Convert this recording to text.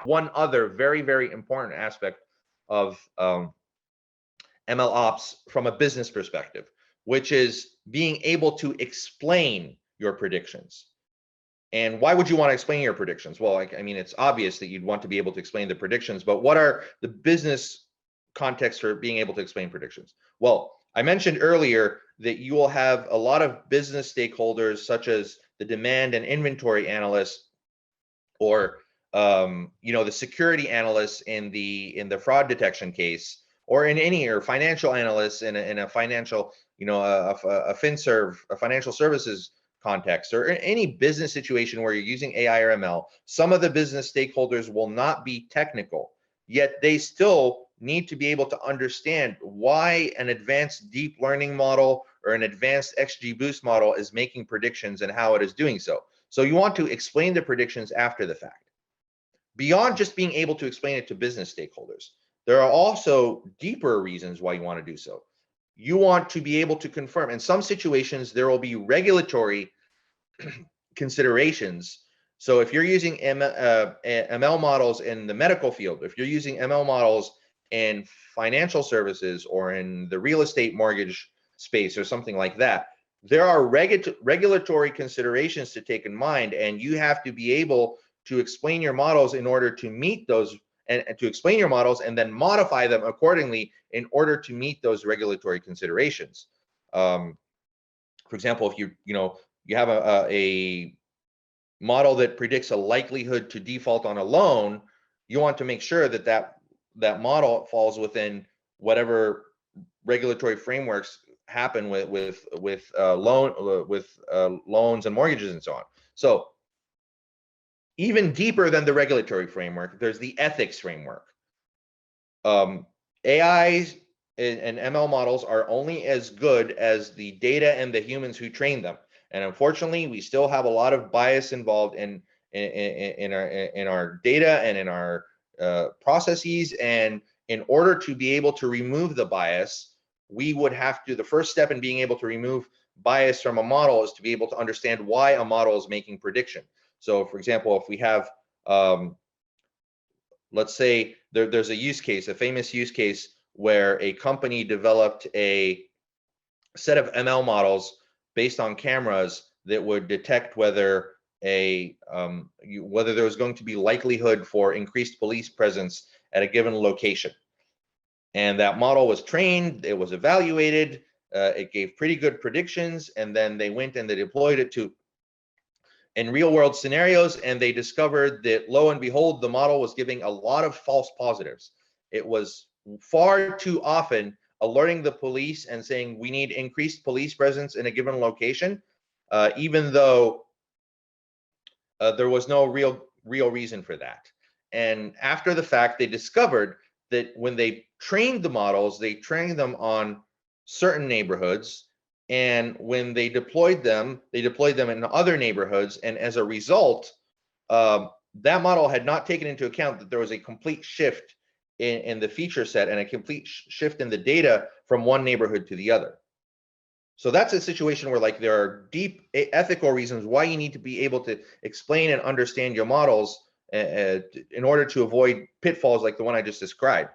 One other very, very important aspect of ML ops from a business perspective, which is being able to explain your predictions. And why would you want to explain your predictions? Well, I mean, it's obvious that you'd want to be able to explain the predictions, but what are the business contexts for being able to explain predictions? Well, I mentioned earlier that you will have a lot of business stakeholders, such as the demand and inventory analysts, or the security analysts in the fraud detection case, or in any, or financial analysts in a financial, a FinServ, a financial services context, or any business situation where you're using AI or ML. Some of the business stakeholders will not be technical, yet they still need to be able to understand why an advanced deep learning model or an advanced XGBoost model is making predictions and how it is doing so. So you want to explain the predictions after the fact. Beyond just being able to explain it to business stakeholders, there are also deeper reasons why you want to do so. You want to be able to confirm. In some situations, there will be regulatory considerations. So if you're using ML models in the medical field, if you're using ML models in financial services or in the real estate mortgage space or something like that, there are regulatory considerations to take in mind, and you have to be able to explain your models in order to meet those, and to explain your models and then modify them accordingly in order to meet those regulatory considerations. For example, if you have a model that predicts a likelihood to default on a loan, you want to make sure that that model falls within whatever regulatory frameworks happen with loans and mortgages and so on. So even deeper than the regulatory framework, there's the ethics framework. AIs and ML models are only as good as the data and the humans who train them. And unfortunately, we still have a lot of bias involved in our data and in our processes. And in order to be able to remove the bias, we would have to, the first step in being able to remove bias from a model is to be able to understand why a model is making prediction. So for example, if we have, let's say there's a use case, a famous use case where a company developed a set of ML models based on cameras that would detect whether whether there was going to be likelihood for increased police presence at a given location. And that model was trained, it was evaluated, it gave pretty good predictions, and then they went and they deployed it in real world scenarios, and they discovered that, lo and behold, the model was giving a lot of false positives. It was far too often alerting the police and saying we need increased police presence in a given location, even though there was no real reason for that. And after the fact, they discovered that when they trained the models, they trained them on certain neighborhoods, and when they deployed them in other neighborhoods. And as a result, that model had not taken into account that there was a complete shift in the feature set and a complete shift in the data from one neighborhood to the other. So that's a situation where, like, there are deep ethical reasons why you need to be able to explain and understand your models in order to avoid pitfalls like the one I just described.